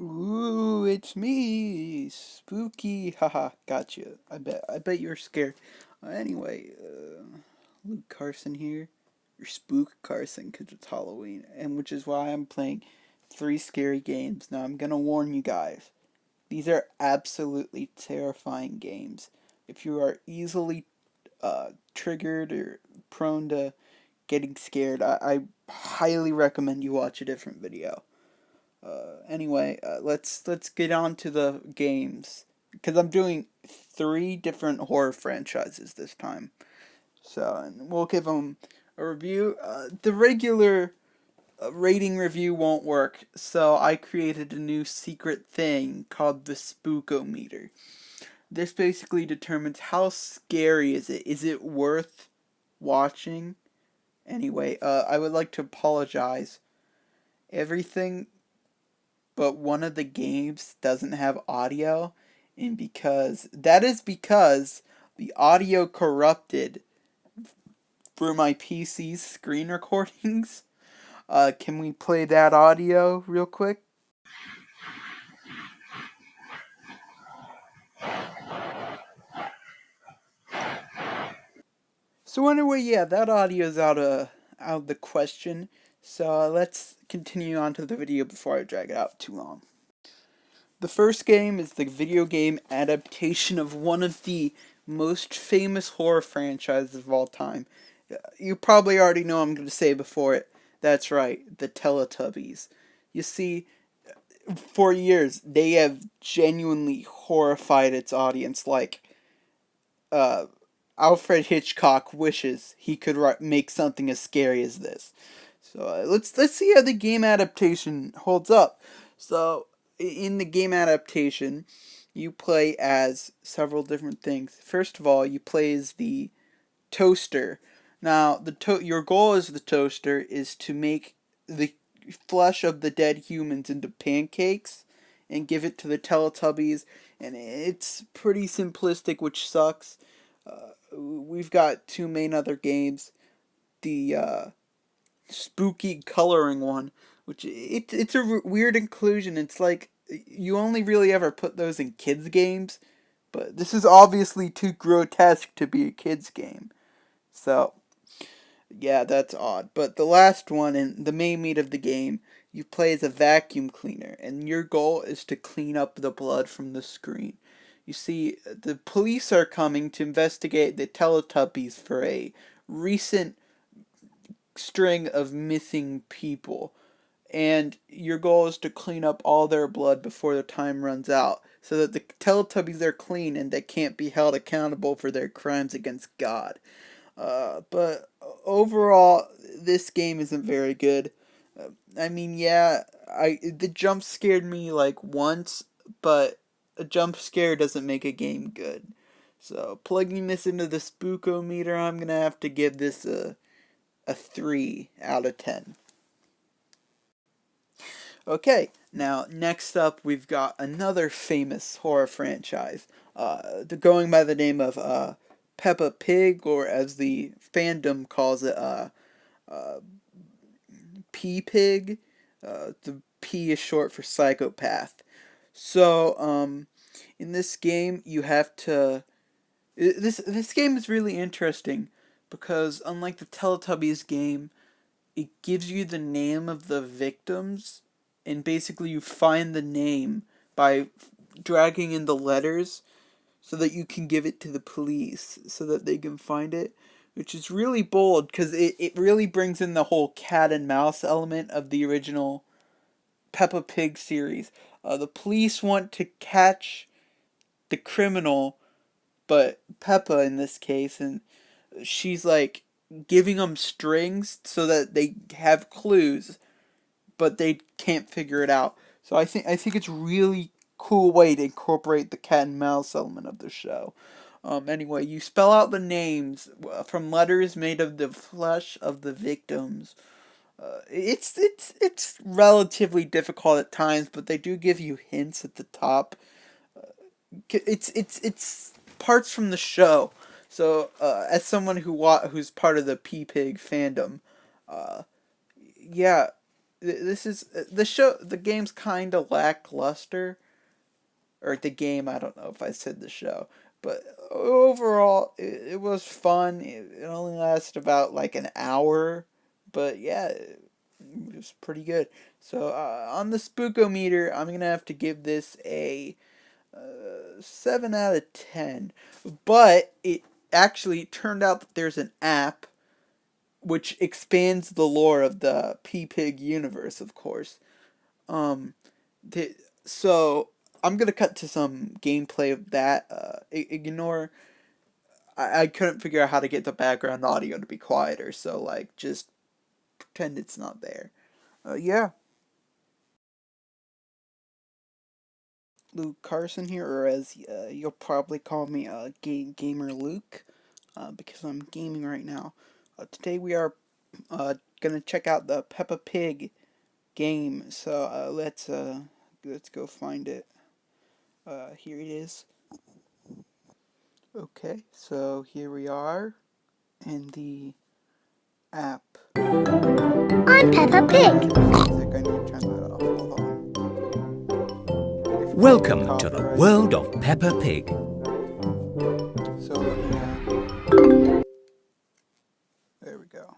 Ooh, it's me, spooky. Haha, gotcha. I bet you're scared. Luke Carson here, or Spook Carson, because it's Halloween, and which is why I'm playing three scary games. Now I'm gonna warn you guys. These are absolutely terrifying games. If you are easily triggered or prone to getting scared, I highly recommend you watch a different video. Let's get on to the games because I'm doing three different horror franchises this time. So and we'll give them a review. The regular rating review won't work, so I created a new secret thing called the Spookometer. This basically determines how scary is it. Is it worth watching? I would like to apologize. Everything but one of the games doesn't have audio, and because the audio corrupted for my PC's screen recordings. Can we play that audio real quick? So anyway, yeah, that audio's out of the question. So let's continue on to the video before I drag it out too long. The first game is the video game adaptation of one of the most famous horror franchises of all time. You probably already know what I'm going to say before it. That's right, the Teletubbies. You see, for years, they have genuinely horrified its audience. Uh, Alfred Hitchcock wishes he could make something as scary as this. So let's see how the game adaptation holds up. So in the game adaptation, you play as several different things. First of all, you play as the toaster. Now, your goal as the toaster is to make the flesh of the dead humans into pancakes and give it to the Teletubbies, and it's pretty simplistic, which sucks. We've got two main other games. The spooky coloring one, which it's a weird inclusion. It's like you only really ever put those in kids games, but this is obviously too grotesque to be a kids game. So yeah, that's odd. But the last one and the main meat of the game, you play as a vacuum cleaner, and your goal is to clean up the blood from the screen. You see, the police are coming to investigate the Teletubbies for a recent string of missing people. And your goal is to clean up all their blood before the time runs out, so that the Teletubbies are clean and they can't be held accountable for their crimes against God. But overall, this game isn't very good. I mean, yeah, the jump scared me like once, but a jump scare doesn't make a game good. So plugging this into the spookometer, I'm gonna have to give this a 3 out of 10. Okay, now next up we've got another famous horror franchise. Going by the name of Peppa Pig, or as the fandom calls it, uh, P Pig. The P is short for psychopath. So, in this game, you have to. This game is really interesting because, unlike the Teletubbies game, it gives you the name of the victims, and basically you find the name by dragging in the letters so that you can give it to the police so that they can find it, which is really bold because it really brings in the whole cat and mouse element of the original Peppa Pig series. The police want to catch the criminal, but Peppa in this case, and she's like giving them strings so that they have clues, but they can't figure it out. So I think it's really cool way to incorporate the cat and mouse element of the show. Anyway, you spell out the names from letters made of the flesh of the victims. It's relatively difficult at times, but they do give you hints at the top. It's parts from the show. So as someone who's part of the P Pig fandom, yeah, this is the show. The game's kind of lackluster, or the game. I don't know if I said the show, but overall, it was fun. It only lasted about like an hour, but yeah, it was pretty good. So on the Spookometer, I'm gonna have to give this a 7 out of 10. But it actually turned out that there's an app which expands the lore of the P-Pig universe, of course. Um, so I'm gonna cut to some gameplay of that. Ignore. I couldn't figure out how to get the background audio to be quieter, so like just pretend it's not there. Yeah, Luke Carson here, or as you'll probably call me, gamer Luke, because I'm gaming right now. Today we are gonna check out the Peppa Pig game. So let's go find it. Here it is. Okay, so here we are in the app. I'm Peppa Pig. Music, I need to turn that off. Hold on. Welcome to the world of Peppa Pig. So let me, there we go.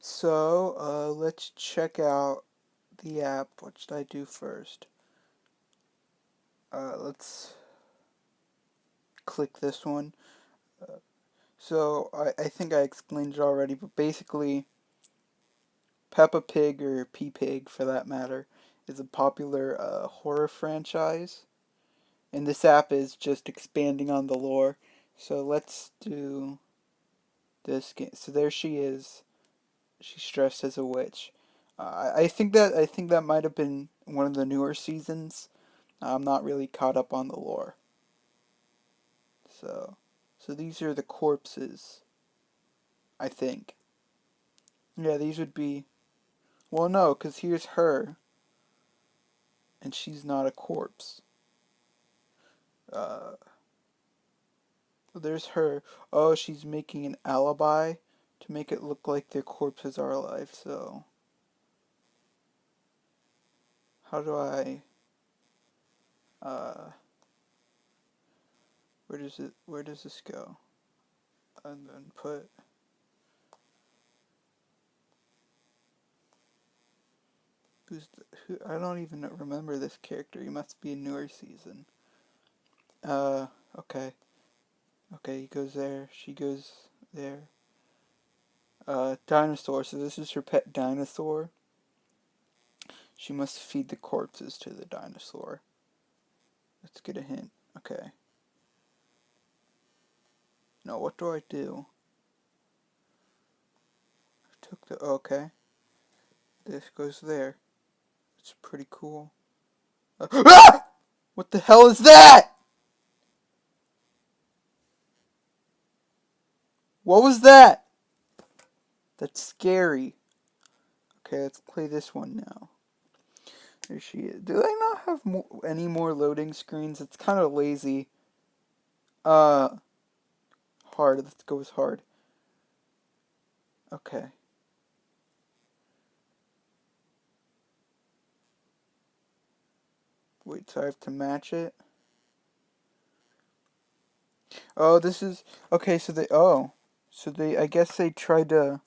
So, let's check out the app. What should I do first? Let's click this one. So, I think I explained it already, but basically, Peppa Pig, or P-Pig for that matter, is a popular horror franchise. And this app is just expanding on the lore. So let's do this game. So there she is. She's dressed as a witch. I think that might have been one of the newer seasons. I'm not really caught up on the lore. So these are the corpses. I think. Yeah, these would be. Well, no, because here's her, and she's not a corpse. Uh, there's her. Oh, she's making an alibi to make it look like their corpses are alive. So how do I? Uh, Where does this go? And then put. Who? I don't even remember this character. He must be a newer season. Uh, okay. Okay, he goes there. She goes there. Dinosaur. So this is her pet dinosaur. She must feed the corpses to the dinosaur. Let's get a hint. Okay. Now what do I do? I took the. Okay. This goes there. It's pretty cool. Ah! What the hell is that? What was that? That's scary. Okay, let's play this one now. There she is. Do they not have any more loading screens? It's kind of lazy. Hard. Let's go with hard. Okay. Wait, so I have to match it? Oh, this is... Okay, so they... Oh. So they... I guess they tried to...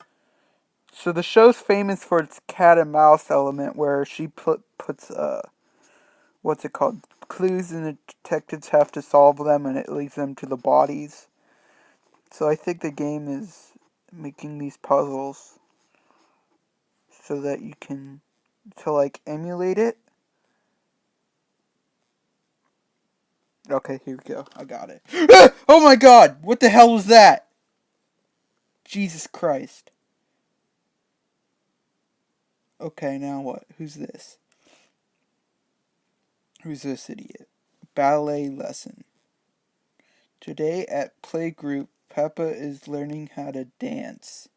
So the show's famous for its cat and mouse element, where she puts, what's it called? Clues, and the detectives have to solve them, and it leads them to the bodies. So I think the game is making these puzzles so that you can... to, like, emulate it. Okay, here we go. I got it. Oh my god! What the hell was that? Jesus Christ. Okay, now what? Who's this? Who's this idiot? Ballet lesson. Today at playgroup, Peppa is learning how to dance.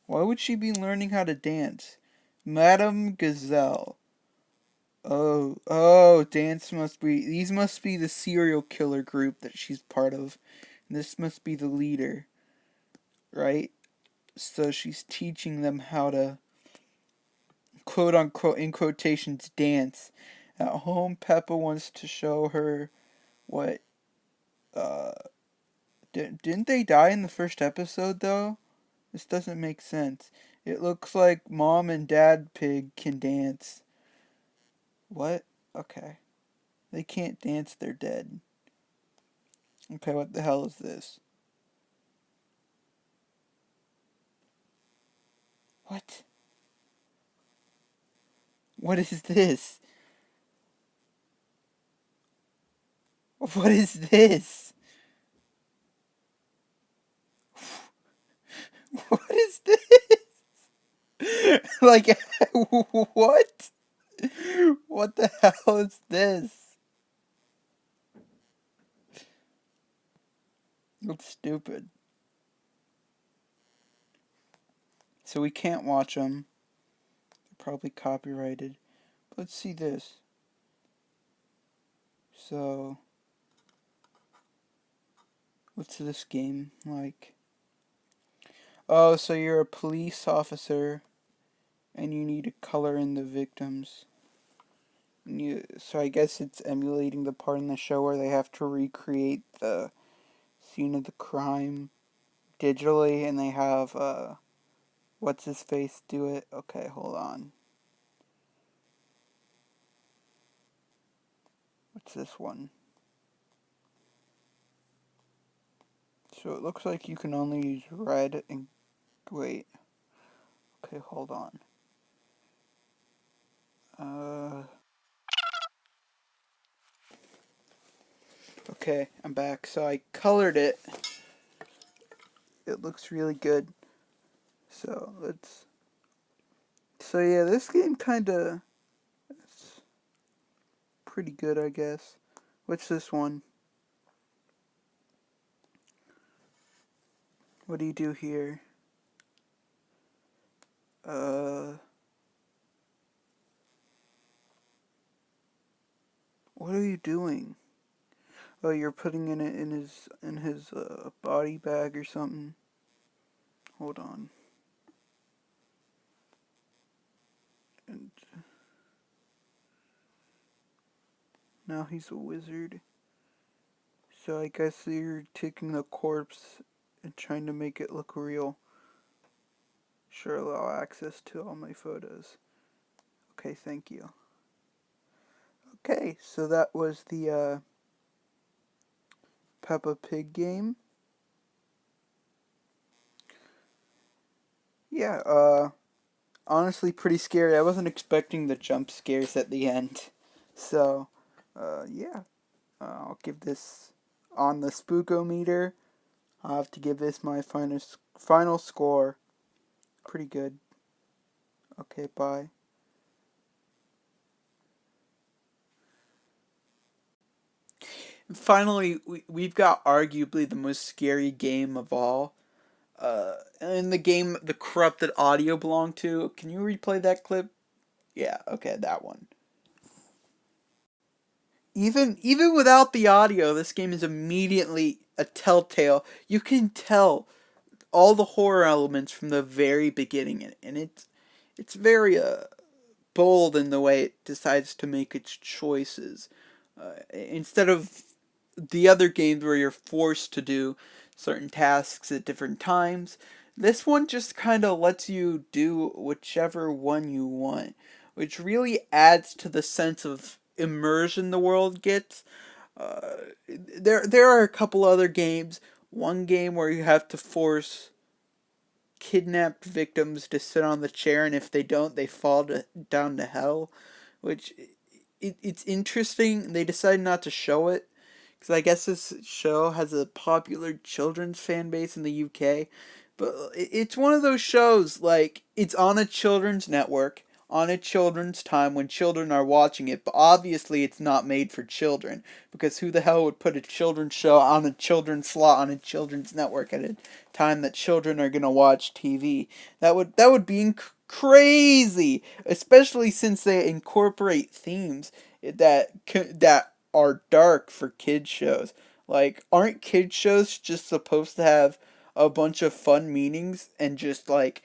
Why would she be learning how to dance? Madame Gazelle. Oh, dance must be... These must be the serial killer group that she's part of. And this must be the leader. Right? So she's teaching them how to, quote unquote, in quotations, dance. At home, Peppa wants to show her what. Uh, didn't they die in the first episode though? This doesn't make sense. It looks like Mom and Dad Pig can dance. What? Okay. They can't dance, they're dead. Okay, what the hell is this? What? What is this? What is this? What is this? Like, what? What the hell is this? It's stupid. So we can't watch them. They're probably copyrighted. Let's see this. So, what's this game like? Oh, so you're a police officer and you need to color in the victims. So I guess it's emulating the part in the show where they have to recreate the scene of the crime digitally, and they have what's his face do it. Okay, hold on. What's this one? So it looks like you can only use red and wait. Okay, hold on. Okay, I'm back. So I colored it. It looks really good. So let's. So yeah, this game kinda. It's pretty good, I guess. What's this one? What do you do here? What are you doing? Oh, you're putting it in his body bag or something. Hold on. And now he's a wizard. So I guess you're taking the corpse and trying to make it look real. Sure, allow access to all my photos. Okay, thank you. Okay, so that was the Peppa Pig game. Yeah, honestly pretty scary. I wasn't expecting the jump scares at the end. So, yeah. I'll give this on the spookometer. I'll have to give this my final score. Pretty good. Okay, bye. And finally, we've got arguably the most scary game of all. In the game the corrupted audio belonged to. Can you replay that clip? Yeah, okay, that one. Even without the audio, this game is immediately a telltale. You can tell all the horror elements from the very beginning, and it's very bold in the way it decides to make its choices. Instead of the other games where you're forced to do certain tasks at different times, this one just kind of lets you do whichever one you want, which really adds to the sense of immersion the world gets. There are a couple other games. One game where you have to force kidnapped victims to sit on the chair, and if they don't, they fall down to hell, which it's interesting. They decided not to show it because I guess this show has a popular children's fan base in the UK, but it's one of those shows, like, it's on a children's network on a children's time when children are watching it, but obviously it's not made for children, because who the hell would put a children's show on a children's slot on a children's network at a time that children are going to watch TV? That would be crazy, especially since they incorporate themes that are dark for kids shows. Like, aren't kids shows just supposed to have a bunch of fun meanings and just like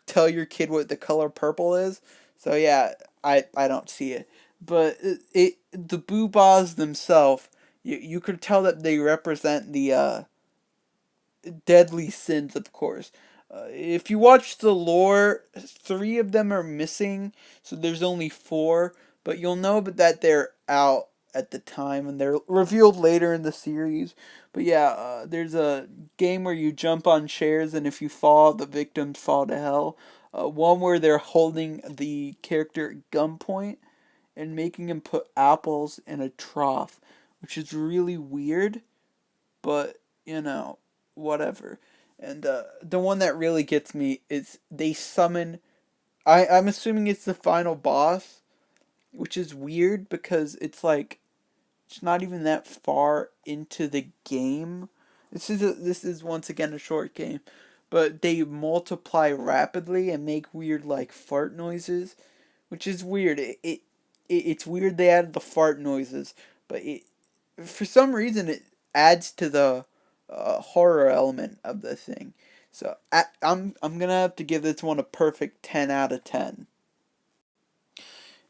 tell your kid what the color purple is. So yeah, I don't see it. But the boobas themselves, you could tell that they represent the deadly sins, of course. If you watch the lore, three of them are missing, so there's only four. But you'll know that they're out at the time, and they're revealed later in the series. But yeah, there's a game where you jump on chairs, and if you fall, the victims fall to hell. One where they're holding the character at gunpoint and making him put apples in a trough, which is really weird, but whatever. And the one that really gets me is they summon. I'm assuming it's the final boss, which is weird because it's not even that far into the game. This is once again a short game, but they multiply rapidly and make weird like fart noises, which is weird. It's weird they added the fart noises, but for some reason it adds to the horror element of the thing. So I'm gonna have to give this one a perfect 10 out of 10.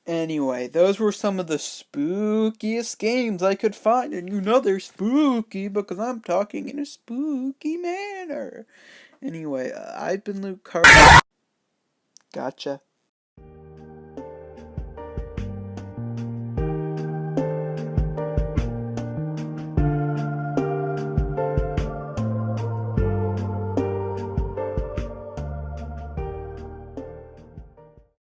Anyway, those were some of the spookiest games I could find, and they're spooky because I'm talking in a spooky manner. Anyway, I've been Luke Carson. Gotcha.